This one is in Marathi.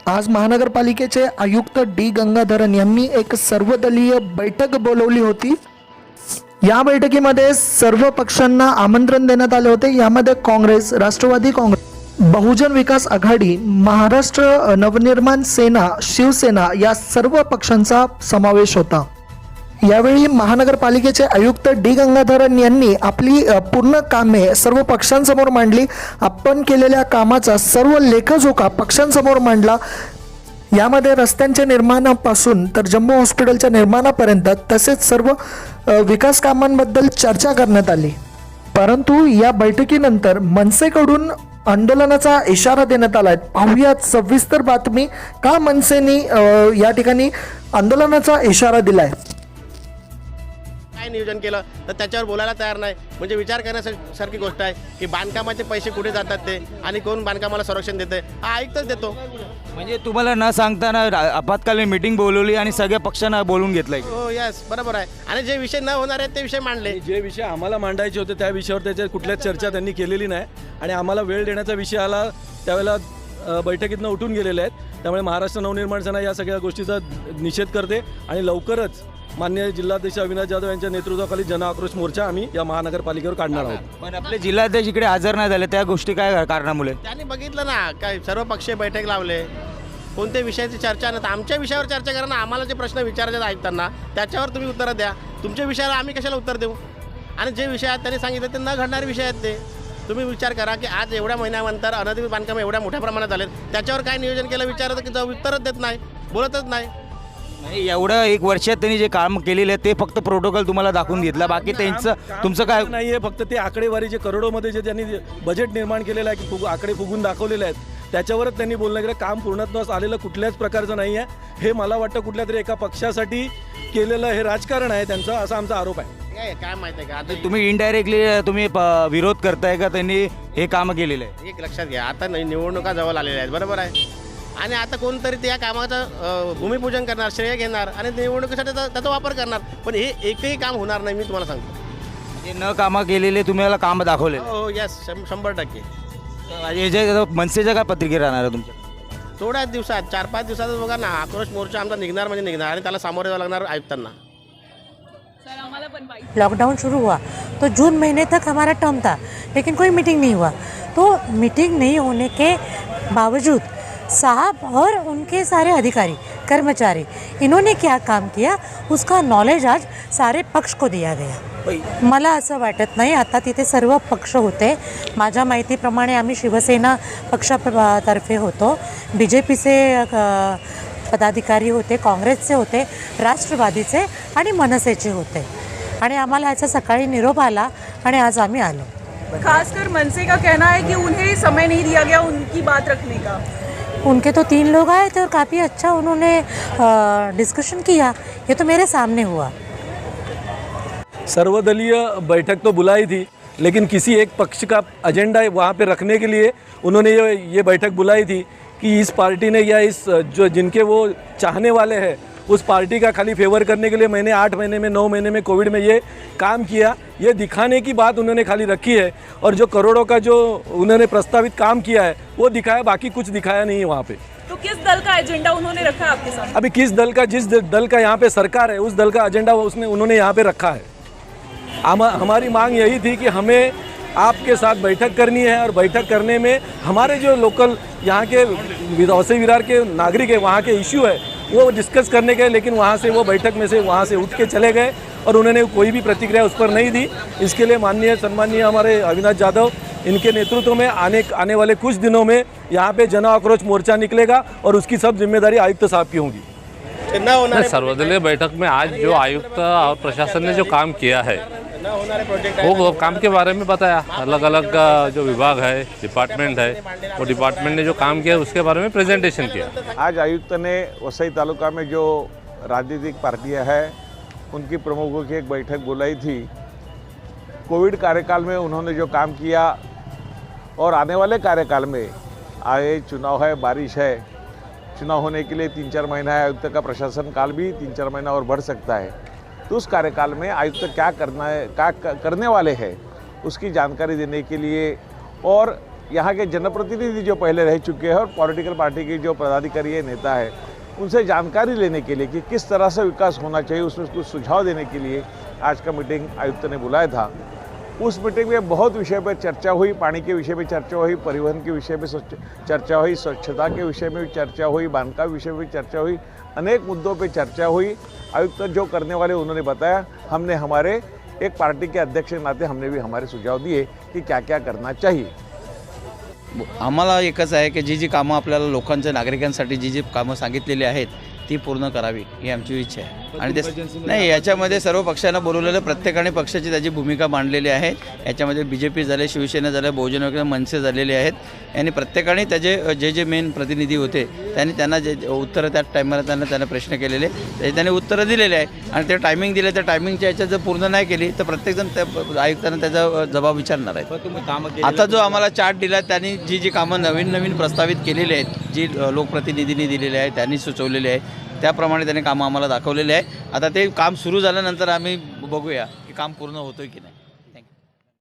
आज महानगरपालिकेचे आयुक्त डी गंगाधरन यांनी एक सर्वदलीय बैठक बोलवली होती। या बैठकीमध्ये सर्व पक्षांना आमंत्रण देण्यात आले होते। यामध्ये काँग्रेस, राष्ट्रवादी काँग्रेस, बहुजन विकास आघाडी, महाराष्ट्र नवनिर्माण सेना, शिवसेना या सर्व पक्षांचा समावेश होता। यावेळी महानगरपालिकेचे आयुक्त डी गंगाधरन यांनी आपली पूर्ण कामे सर्व पक्षांसमोर मांडली। आपण केलेल्या कामाचा सर्व लेखाजोखा पक्षांसमोर मांडला। यामध्ये रस्त्यांच्या निर्माणापासून तर जम्बो हॉस्पिटलच्या निर्माणापर्यंत तसेच सर्व विकास कामांबद्दल चर्चा करण्यात आली। परंतु या बैठकीनंतर मनसेकडून आंदोलनाचा इशारा देण्यात आलाय। पाहूयात सविस्तर बातमी का मनसेने या ठिकाणी आंदोलनाचा इशारा दिलाय। काय नियोजन केलं तर त्याच्यावर बोलायला तयार नाही, म्हणजे विचार करण्यासारखी गोष्ट आहे की बांधकामाचे पैसे कुठे जातात ते आणि कोण बांधकामाला संरक्षण देते, हा आयुक्तच देतो। म्हणजे तुम्हाला न सांगताना आपत्कालीन मीटिंग बोलवली आणि सगळ्या पक्षांना बोलून घेतलंय। हो यस, बरोबर आहे। आणि जे विषय न होणार आहेत ते विषय मांडले, जे विषय आम्हाला मांडायचे होते त्या विषयावर त्याच्यात कुठल्याच चर्चा त्यांनी केलेली नाही आणि आम्हाला वेळ देण्याचा विषय आला त्यावेळेला बैठकीतनं उठून गेलेले आहेत। त्यामुळे महाराष्ट्र नवनिर्माण सेना या सगळ्या गोष्टीचा निषेध करते आणि लवकरच माननीय जिल्हाध्यक्ष अविनाश जाधव यांच्या नेतृत्वाखाली जन आक्रोश मोर्चा आम्ही या महानगरपालिकेवर काढणार आहोत। पण आपले जिल्हाध्यक्ष इकडे हजर नाही झाले, त्या गोष्टी काय कारणामुळे? त्यांनी बघितलं ना, काय सर्व पक्षीय बैठक लावले, कोणत्या विषयाची चर्चा नाही। आमच्या विषयावर चर्चा करा ना, आम्हाला जे प्रश्न विचारायचे आहेत आयुक्तांना त्याच्यावर तुम्ही उत्तरं द्या। तुमच्या विषयाला आम्ही कशाला उत्तर देऊ? आणि जे विषय आहेत त्यांनी सांगितलं ते न घडणारे विषय आहेत ते तुम्ही विचार करा की आज एवढ्या महिन्यानंतर अनधिकृत बांधकाम एवढ्या मोठ्या प्रमाणात झालेत, त्याच्यावर काय नियोजन केलं विचारतं की उत्तरच देत नाही, बोलतच नाही। एवढं एक वर्षात त्यांनी जे काम केलेलं आहे ते फक्त प्रोटोकॉल तुम्हाला दाखवून घेतला, बाकी त्यांचं तुमचं काय नाही आहे। फक्त ते आकडेवारी जे करोडोमध्ये जे त्यांनी बजेट निर्माण केलेलं आहे की आकडे फुगून दाखवलेले आहेत त्याच्यावरच त्यांनी बोलणं केलं। काम पूर्णत्वास आलेलं कुठल्याच प्रकारचं नाही आहे। हे मला वाटतं कुठल्या तरी एका पक्षासाठी केलेलं हे राजकारण आहे त्यांचं, असा आमचा आरोप आहे। काय माहिती आहे का, आता तुम्ही इनडायरेक्टली तुम्ही विरोध करताय का त्यांनी हे काम केलेलं आहे? एक लक्षात घ्या, आता निवडणुका जवळ आलेल्या आहेत, बरोबर आहे। आणि आता कोणतरी त्या कामाचं भूमिपूजन करणार, श्रेय घेणार आणि निवडणुकीसाठी त्याचा वापर करणार, पण हे एकही काम होणार नाही, मी तुम्हाला सांगतो। हे न कामं केलेले तुम्हाला काम दाखवले? हो यस, 100%। याच्या मनसेच्या काय पत्रिका राहणार आहे तुमच्या? थोड्याच दिवसात 4-5 दिवसातच बघा ना, आक्रोश मोर्चा आमचा निघणार म्हणजे निघणार आणि त्याला सामोरे जावं लागणार आयुक्तांना। लॉकडाउन शुरू हुआ तो जून महीने तक हमारा टर्म था, लेकिन कोई मीटिंग नहीं हुआ। तो मीटिंग नहीं होने के बावजूद साहब और उनके सारे अधिकारी कर्मचारी इन्होंने क्या काम किया उसका नॉलेज आज सारे पक्ष को दिया गया। मला असं वाटत नाही आता तिथे सर्व पक्ष होते। माझ्या माहितीप्रमाणे आम्ही शिवसेना पक्षातर्फे होतो, BJPचे पदाधिकारी होते, काँग्रेसचे होते, राष्ट्रवादीचे आणि मनसेचे होते आणि आम्हाला याचा सकाळी निरोप आला आणि आज आम्ही आलो। खासकर मनसे का कहना है कि उन्हें समय नहीं दिया गया उनकी बात रखने का। उनके तो 3 लोग आए थे और काफ़ी अच्छा उन्होंने डिस्कशन किया, ये तो मेरे सामने हुआ। सर्वदलीय बैठक तो बुलाई थी, लेकिन किसी एक पक्ष का एजेंडा वहाँ पे रखने के लिए उन्होंने ये बैठक बुलाई थी कि इस पार्टी ने या इस जो जिनके वो चाहने वाले हैं उस पार्टी का खाली फेवर करने के लिए मैंने 8 महीने में 9 महीने में कोविड में ये काम किया, ये दिखाने की बात उन्होंने खाली रखी है। और जो करोड़ों का जो उन्होंने प्रस्तावित काम किया है वो दिखाया, बाकी कुछ दिखाया नहीं है वहाँ पे। तो किस दल का एजेंडा उन्होंने रखा है आपके सामने? अभी किस दल का, जिस दल का यहाँ पे सरकार है उस दल का एजेंडा उन्होंने यहाँ पे रखा है। हमारी मांग यही थी कि हमें आपके साथ बैठक करनी है और बैठक करने में हमारे जो लोकल यहाँ के विधौसे विरार के नागरिक है वहाँ के इश्यू है वो डिस्कस करने गए, लेकिन वहाँ से वो बैठक में से वहाँ से उठ के चले गए और उन्होंने कोई भी प्रतिक्रिया उस पर नहीं दी। इसके लिए माननीय सम्माननीय हमारे अविनाश जाधव इनके नेतृत्व में आने वाले कुछ दिनों में यहाँ पे जन आक्रोश मोर्चा निकलेगा और उसकी सब जिम्मेदारी आयुक्त साहब की होगी। सर्वदलीय बैठक में आज जो आयुक्त और प्रशासन ने जो काम किया है वो काम के बारे में बताया। अलग अलग जो विभाग है, डिपार्टमेंट है, वो डिपार्टमेंट ने जो काम किया उसके बारे में प्रेजेंटेशन किया। आज आयुक्त ने वसई तालुका में जो राजनीतिक पार्टियां हैं उनकी प्रमुखों की एक बैठक बुलाई थी। कोविड कार्यकाल में उन्होंने जो काम किया और आने वाले कार्यकाल में आए चुनाव है, बारिश है, चुनाव होने के लिए 3-4 महीना है, आयुक्त का प्रशासन काल भी 3-4 महीना और बढ़ सकता है। तो उस कार्यकाल में आयुक्त क्या करना है, क्या करने वाले हैं उसकी जानकारी देने के लिए और यहाँ के जनप्रतिनिधि जो पहले रह चुके हैं और पॉलिटिकल पार्टी के जो पदाधिकारी है, नेता है, उनसे जानकारी लेने के लिए कि किस तरह से विकास होना चाहिए, उसमें कुछ सुझाव देने के लिए आज का मीटिंग आयुक्त ने बुलाया था। उस मीटिंग में बहुत विषय पर चर्चा हुई, पानी के विषय में चर्चा हुई, परिवहन के विषय में चर्चा हुई, स्वच्छता के विषय में भी चर्चा हुई, बांधकाम विषय में भी चर्चा हुई, अनेक मुद्दों पे चर्चा हुई। आयुक्त जो करने वाले उन्होंने बताया, हमने हमारे एक पार्टी के अध्यक्ष के नाते हमने भी हमारे सुझाव दिए कि क्या क्या करना चाहिए। आम्हाला एकच आहे की जी कामं आपल्याला लोकांच्या नागरिकांसाठी जी कामं सांगितलेली आहेत ती पूर्ण करावी ही आमची इच्छा आहे। आणि नाही, याच्यामध्ये सर्व पक्षांना बोलवलेलं, प्रत्येकाने पक्षाची त्याची भूमिका मांडलेली आहे। याच्यामध्ये BJP झाले, शिवसेना झाले, बहुजन वगैरे मनसे झालेले आहेत आणि प्रत्येकाने त्याचे जे मेन प्रतिनिधी होते त्यांना जे उत्तरं त्या टायमाला त्यांना प्रश्न केलेले त्यांनी उत्तरं दिलेले आहे आणि ते टायमिंग दिले, त्या टायमिंगच्या याच्यात जर पूर्ण नाही केली तर प्रत्येकजण त्या आयुक्तांना त्याचा जबाब विचारणार आहे। आता जो आम्हाला चार्ट दिला त्यांनी जी कामं नवीन प्रस्तावित केलेली आहेत, जी लोकप्रतिनिधींनी दिलेली आहे, त्यांनी सुचवलेले आहे, त्याप्रमाणे त्यांनी कामं आम्हाला दाखवलेले आहे। आता ते काम सुरू झाल्यानंतर आम्ही बघूया की काम पूर्ण होतोय की नाही।